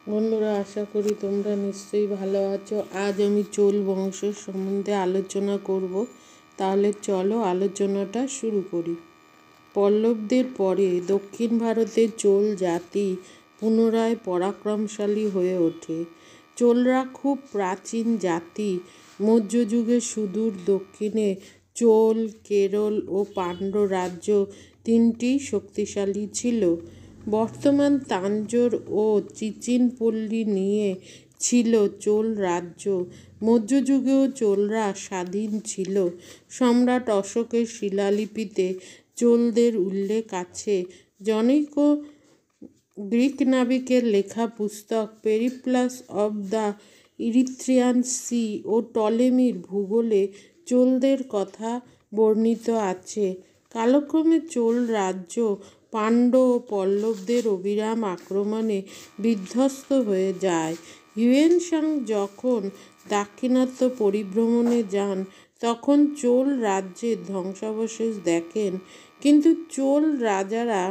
বন্ধুরা, আশা করি তোমরা নিশ্চয়ই ভালো আছো। আজ আমি চোল বংশের সম্বন্ধে আলোচনা করব। তাহলে চলো আলোচনাটা শুরু করি। পল্লবদের পরে দক্ষিণ ভারতের চোল জাতি পুনরায় পরাক্রমশালী হয়ে ওঠে। চোলরা খুব প্রাচীন জাতি। মধ্যযুগে সুদূর দক্ষিণে চোল, কেরল ও পাণ্ড্য রাজ্য তিনটি শক্তিশালী ছিল। বর্তমান তাঞ্জোর ও চিচিনপল্লী নিয়ে ছিল চোল রাজ্য। মধ্যযুগেও চোলরা স্বাধীন ছিল। সম্রাট অশোকের শিলালিপিতে চোলদের উল্লেখ আছে। জনৈক গ্রিক নাবিকের লেখা পুস্তক Periplus of the Erythraean Sea ও টলেমির ভূগোলে চোলদের কথা বর্ণিত আছে। কালক্রমে চোল রাজ্য পাণ্ড্য ও পল্লবদের অবিরাম আক্রমণে বিধ্বস্ত হয়ে যায়। হিউয়েন সাং যখন দাক্ষিণাত্য পরিভ্রমণে যান তখন চোল রাজ্যের ধ্বংসাবশেষ দেখেন, কিন্তু চোল রাজারা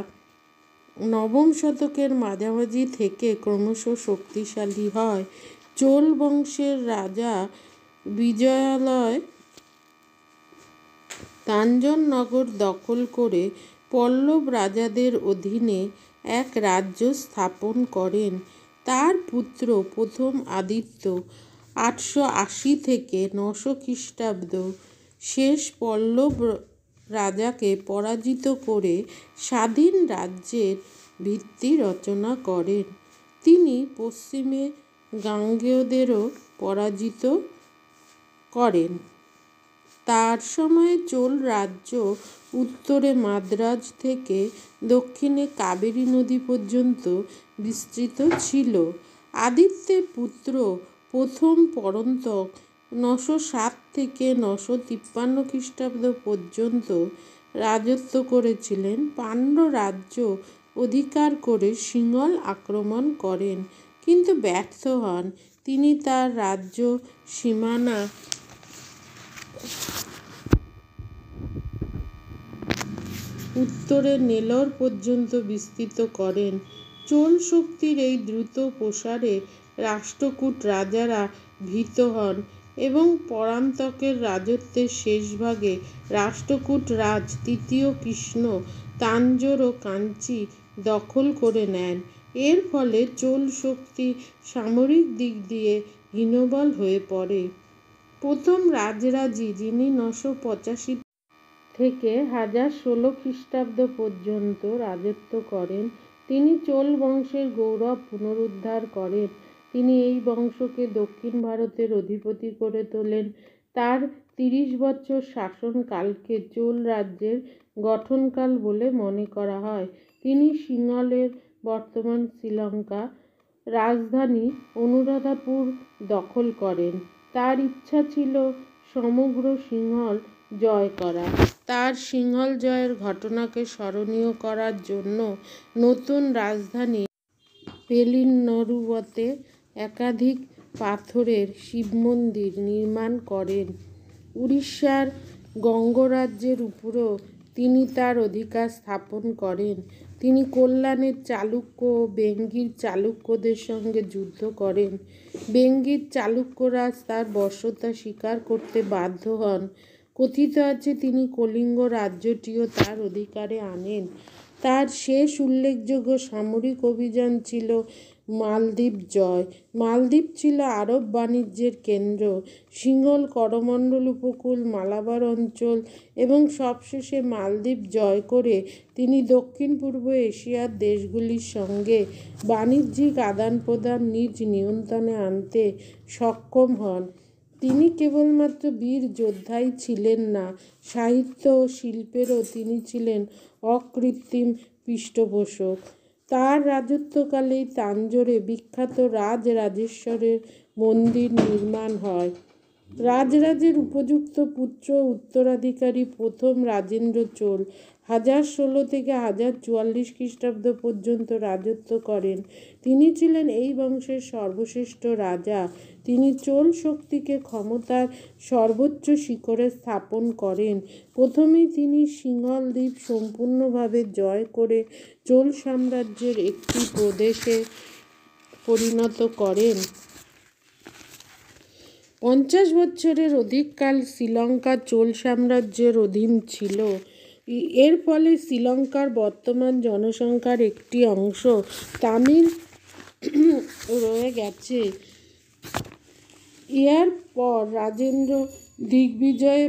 নবম শতকের মাঝামাঝি থেকে ক্রমশ শক্তিশালী হয়। চোল বংশের রাজা বিজয়ালয় তাঞ্জোরনগর দখল করে পল্লব রাজাদের অধীনে এক রাজ্য স্থাপন করেন। তার পুত্র প্রথম আদিত্য 880 থেকে 900 খ্রিস্টাব্দ শেষ পল্লব রাজাকে পরাজিত করে স্বাধীন রাজ্যের ভিত্তি রচনা করেন। তিনি পশ্চিমে গাঙ্গেয়দেরও পরাজিত করেন। তার সময়ে চোল রাজ্য উত্তরে মাদ্রাজ থেকে দক্ষিণে কাবেরী নদী পর্যন্ত বিস্তৃত ছিল। আদিত্যের পুত্র প্রথম পরন্তক 907 থেকে 953 খ্রিস্টাব্দ পর্যন্ত রাজত্ব করেছিলেন। পাণ্ড্য রাজ্য অধিকার করে সিংহল আক্রমণ করেন, কিন্তু ব্যর্থ হন। তিনি তার রাজ্য সীমানা উত্তরে নেলোর পর্যন্ত বিস্তৃত করেন। চোল শক্তির এই দ্রুত প্রসারে রাষ্ট্রকূট রাজারা ভীত হন এবং পরান্তকের রাজত্বের শেষভাগে রাষ্ট্রকূট রাজ তৃতীয় কৃষ্ণ তাঞ্জোর ও কাঞ্চি দখল করে নেন। এর ফলে চোল শক্তি সামরিক দিক দিয়ে হীনবল হয়ে পড়ে। প্রথম রাজরাজি, যিনি 985 থেকে 1016 খ্রিস্টাব্দ পর্যন্ত রাজত্ব করেন, তিনি চোল বংশের গৌরব পুনরুদ্ধার করেন। তিনি এই বংশকে দক্ষিণ ভারতের অধিপতি করে তোলেন। তার 30 বছর শাসনকালকে চোল রাজ্যের গঠনকাল বলে মনে করা হয়। তিনি সিংহলের বর্তমান শ্রীলঙ্কা রাজধানী অনুরাধাপুর দখল করেন। তার ইচ্ছা ছিল সমগ্র সিংহল জয় করা। তার সিংহল জয়ের ঘটনাকে স্মরণীয় করার জন্য নতুন রাজধানী পেলিন্নরুবতে একাধিক পাথরের শিবমন্দির নির্মাণ করেন। উড়িষ্যার গঙ্গরাজ্যের উপরও তিনি তার অধিকার স্থাপন করেন। তিনি কল্যাণের চালুক্য ও বেঙ্গির চালুক্যদের সঙ্গে যুদ্ধ করেন। বেঙ্গির চালুক্যরাজ তার বশ্যতা স্বীকার করতে বাধ্য হন। কথিত আছে তিনি কলিঙ্গ রাজ্যটিও তার অধিকারে আনেন। তার শেষ উল্লেখযোগ্য সামরিক অভিযান ছিল মালদ্বীপ জয়। মালদ্বীপ ছিল আরব বাণিজ্যের কেন্দ্র। সিংহল, করমণ্ডল উপকূল, মালাবার অঞ্চল এবং সবশেষে মালদ্বীপ জয় করে তিনি দক্ষিণ পূর্ব এশিয়ার দেশগুলির সঙ্গে বাণিজ্যিক আদান প্রদান নিজ নিয়ন্ত্রণে আনতে সক্ষম হন। তিনি কেবলমাত্র বীর যোদ্ধাই ছিলেন না, সাহিত্য ও শিল্পেরও তিনি ছিলেন অকৃত্রিম পৃষ্ঠপোষক। তার রাজত্বকালেই তাঞ্জোরে বিখ্যাত রাজরাজেশ্বরের মন্দির নির্মাণ হয়। রাজরাজের উপযুক্ত পুত্র উত্তরাধিকারী প্রথম রাজেন্দ্র চোল 1016 থেকে 1044 খ্রিস্টাব্দ পর্যন্ত রাজত্ব করেন। তিনি ছিলেন এই বংশের সর্বশ্রেষ্ঠ রাজা। তিনি চোল শক্তিকে ক্ষমতার সর্বোচ্চ শিখরে স্থাপন করেন। প্রথমেই তিনি সিংহল দ্বীপ সম্পূর্ণভাবে জয় করে চোল সাম্রাজ্যের একটি প্রদেশে পরিণত করেন। 50 বছরের অধিককাল শ্রীলঙ্কা চোল সাম্রাজ্যের অধীন ছিল। এর ফলে শ্রীলঙ্কার বর্তমান জনসংখ্যার একটি অংশ তামিল রয়ে গেছে। এর পর রাজেন্দ্র দিগ্বিজয়ে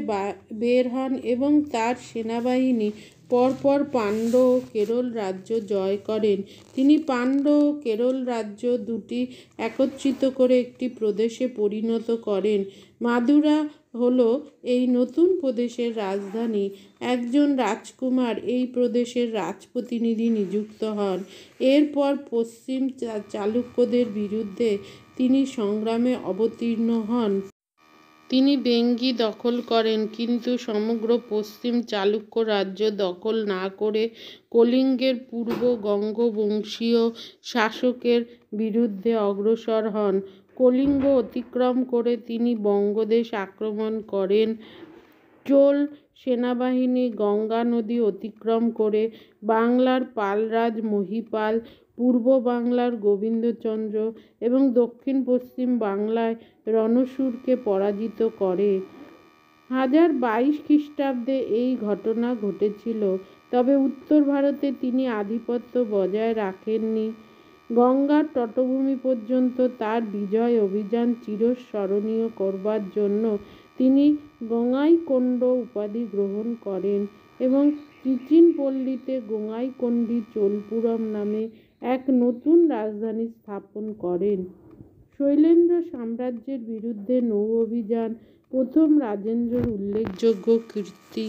বের হন এবং তার সেনাবাহিনী পরপর পাণ্ড্য ও কেরল রাজ্য জয় করেন। তিনি পাণ্ড্য ও কেরল রাজ্য দুটি একত্রিত করে একটি প্রদেশে পরিণত করেন। মাদুরা হলো এই নতুন প্রদেশের রাজধানী। একজন রাজকুমার এই প্রদেশের রাজপ্রতিনিধি নিযুক্ত হন। এরপর পশ্চিম চালুক্যদের বিরুদ্ধে তিনি সংগ্রামে অবতীর্ণ হন। তিনি বেঙ্গি দখল করেন, কিন্তু সমগ্র পশ্চিম চালুক্য রাজ্য দখল না করে কলিঙ্গের পূর্ব গঙ্গবংশীয় শাসকের বিরুদ্ধে অগ্রসর হন। কলিঙ্গ অতিক্রম করে তিনি বঙ্গদেশ আক্রমণ করেন। চোল সেনাবাহিনী গঙ্গা নদী অতিক্রম করে বাংলার পালরাজ মহীপাল, পূর্ব বাংলার গোবিন্দচন্দ্র এবং দক্ষিণ পশ্চিম বাংলায় রণসুরকে পরাজিত করে। 1022 খ্রিস্টাব্দে এই ঘটনা ঘটেছিল, তবে উত্তর ভারতে তিনি আধিপত্য বজায় রাখেননি। গঙ্গার তটভূমি পর্যন্ত তার বিজয় অভিযান চিরস্মরণীয় করবার জন্য তিনি গঙ্গাইকোন্ড উপাধি গ্রহণ করেন এবং তিরুচিরাপল্লীতে গঙ্গাইকোন্ডি চোলপুরম নামে এক নতুন রাজধানী স্থাপন করেন। শৈলেন্দ্র সাম্রাজ্যের বিরুদ্ধে নৌ অভিযান প্রথম রাজেন্দ্রের উল্লেখযোগ্য কীর্তি।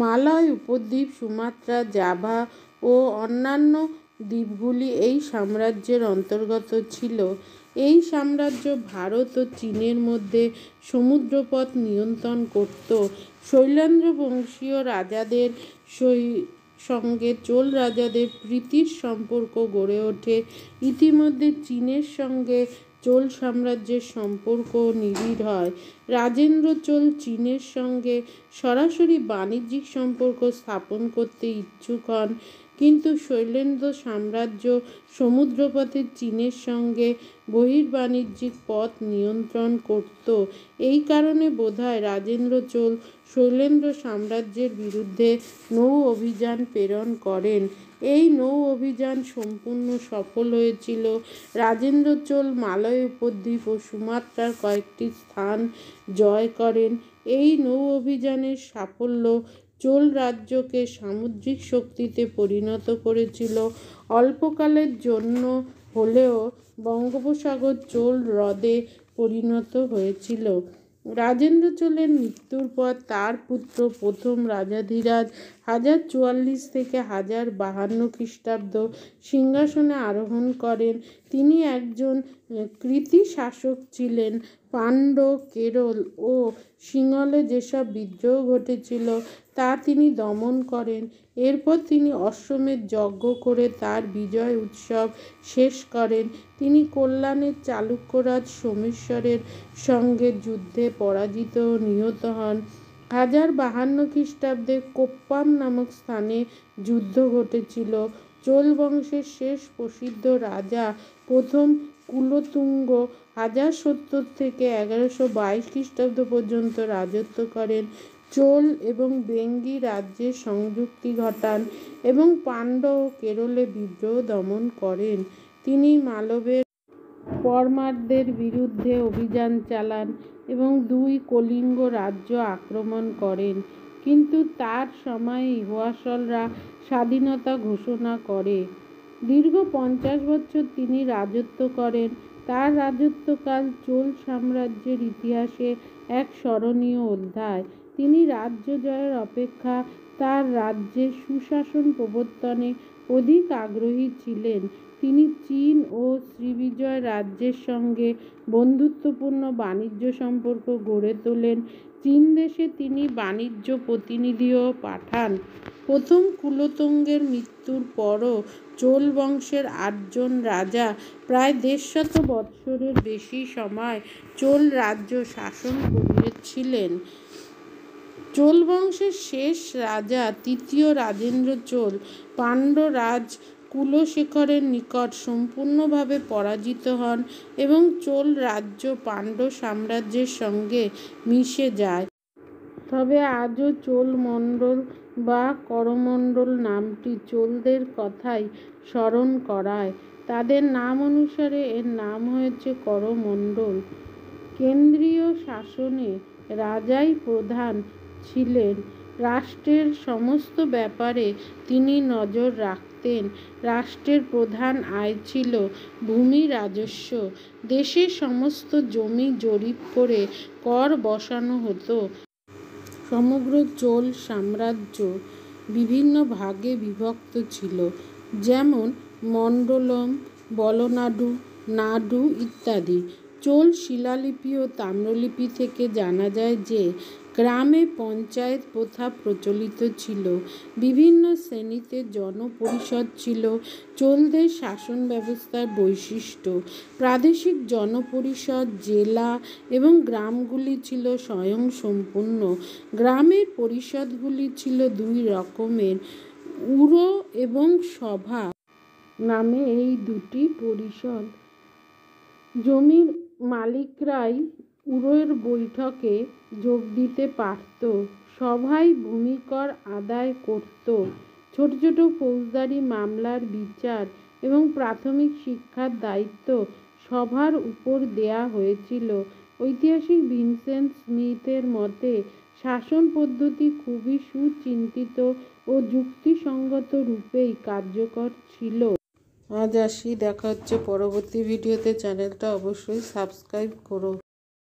মালয় উপদ্বীপ, সুমাত্রা, জাভা ও অন্যান্য দ্বীপগুলি এই সাম্রাজ্যের অন্তর্গত ছিল। এই সাম্রাজ্য ভারত ও চীনের মধ্যে সমুদ্রপথ নিয়ন্ত্রণ করত। শৈলেন্দ্র বংশীয় রাজাদের সঙ্গে চোল রাজাদের প্রীতির সম্পর্ক গড়ে ওঠে। ইতিমধ্যে চীনের সঙ্গে চোল সাম্রাজ্যের সম্পর্ক নিবিড় হয়। রাজেন্দ্র চোল চীনের সঙ্গে সরাসরি বাণিজ্যিক সম্পর্ক স্থাপন করতে ইচ্ছুক হন, কিন্তু শৈলেন্দ্র সাম্রাজ্য সমুদ্রপথে চীনের সঙ্গে বহির্বাণিজ্যিক পথ নিয়ন্ত্রণ করত। এই কারণে বোধহয় রাজেন্দ্র চোল শৈলেন্দ্র সাম্রাজ্যের বিরুদ্ধে নৌ অভিযান প্রেরণ করেন। এই নৌ অভিযান সম্পূর্ণ সফল হয়েছিল। রাজেন্দ্র চোল মালয় উপদ্বীপ ও সুমাত্রার কয়েকটি স্থান জয় করেন। এই নৌ অভিযানের সাফল্য চোল রাজ্যকে সামুদ্রিক শক্তিতে পরিণত করেছিল। অল্পকালের জন্য হলেও বঙ্গোপসাগর চোল হ্রদে পরিণত হয়েছিল। রাজেন্দ্র চোলের মৃত্যুর পর তার পুত্র প্রথম রাজাধিরাজ 1044 থেকে 1052 খ্রিস্টাব্দ সিংহাসনে আরোহণ করেন। তিনি একজন কৃতী শাসক ছিলেন। পাণ্ড্য, কেরল ও সিংহলে যেসব বিদ্রোহ ঘটেছিল তা তিনি দমন করেন। এরপর তিনি অশ্বমেধ যজ্ঞ করে তার বিজয় উৎসব শেষ করেন। তিনি কল্যাণের চালুক্যরাজ সোমেশ্বরের সঙ্গে যুদ্ধে পরাজিত ও নিহত হন। 1052 খ্রিস্টাব্দে কোপ্পাম নামক স্থানে যুদ্ধ ঘটেছিল। চোল বংশের শেষ প্রসিদ্ধ রাজা প্রথম কুলোতুঙ্গ 1070 থেকে 1122 খ্রিস্টাব্দ পর্যন্ত রাজত্ব করেন। চোল এবং বেঙ্গি রাজ্যের সংযুক্তি ঘটান এবং পাণ্ড্য ও কেরলে বিদ্রোহ দমন করেন। তিনি মালবের পরমারদের বিরুদ্ধে অভিযান চালান এবং 2 কলিঙ্গ রাজ্য আক্রমণ করেন, কিন্তু তার সময়েই হোয়সলরা স্বাধীনতা ঘোষণা করে। দীর্ঘ 50 বছর তিনি রাজত্ব করেন। তার রাজত্বকাল চোল সাম্রাজ্যের ইতিহাসে এক স্মরণীয় অধ্যায়। তিনি রাজ্য জয়ের অপেক্ষা তার রাজ্যের সুশাসন প্রবর্তনে অধিক আগ্রহী ছিলেন। তিনি চীন ও শ্রীবিজয় রাজ্যের সঙ্গে বন্ধুত্বপূর্ণ বাণিজ্য সম্পর্ক গড়ে তোলেন। চীন দেশে তিনি বাণিজ্য প্রতিনিধিও পাঠান। প্রথম কুলোতুঙ্গের মৃত্যুর পরও চোল বংশের 8 জন রাজা প্রায় 150 বৎসরের বেশি সময় চোল রাজ্য শাসন করেছিলেন। চোল বংশের শেষ রাজা তৃতীয় রাজেন্দ্র চোল পাণ্ড্য রাজ কুলশেখরের নিকট সম্পূর্ণভাবে পরাজিত হন এবং চোল রাজ্য পাণ্ড্য সাম্রাজ্যের সঙ্গে মিশে যায়। তবে আজও চোল মণ্ডল বা করমণ্ডল নামটি চোলদের কথাই স্মরণ করায়। তাদের নাম অনুসারে এর নাম হয়েছে করমণ্ডল। কেন্দ্রীয় শাসনে রাজাই প্রধান ছিলেন। রাষ্ট্রের সমস্ত ব্যাপারে তিনি নজর রাখতেন। রাষ্ট্রের প্রধান আয় ছিল ভূমি রাজস্ব। দেশের সমস্ত জমি জরিপ করে কর বসানো হতো। সমগ্র চোল সাম্রাজ্য বিভিন্ন ভাগে বিভক্ত ছিল, যেমন মণ্ডলম, বলনাডু, নাডু ইত্যাদি। চোল শিলালিপি ও তাম্রলিপি থেকে জানা যায় যে গ্রামে পঞ্চায়েত প্রথা প্রচলিত ছিল। বিভিন্ন শ্রেণীতে জনপরিষদ ছিল চোলদের শাসন ব্যবস্থার বৈশিষ্ট্য। প্রাদেশিক জনপরিষদ, জেলা এবং গ্রামগুলি ছিল স্বয়ংসম্পূর্ণ। গ্রামের পরিষদগুলি ছিল দুই রকমের, উরো এবং সভা নামে এই দুটি পরিষদ। জমির মালিকরাই উরোর বৈঠকে যোগ দিতে পারত। সভাই ভূমিকর আদায় করত। ছোট ছোট ফৌজদারি মামলার বিচার এবং প্রাথমিক শিক্ষার দায়িত্ব সভার উপর দেয়া হয়েছিল। ঐতিহাসিক ভিনসেন্ট স্মিথের মতে শাসন পদ্ধতি খুবই সুচিন্তিত ও যুক্তিসঙ্গত রূপেই কার্যকর ছিল। আজ আসি, দেখা হচ্ছে পরবর্তী ভিডিওতে। চ্যানেলটা অবশ্যই সাবস্ক্রাইব করো।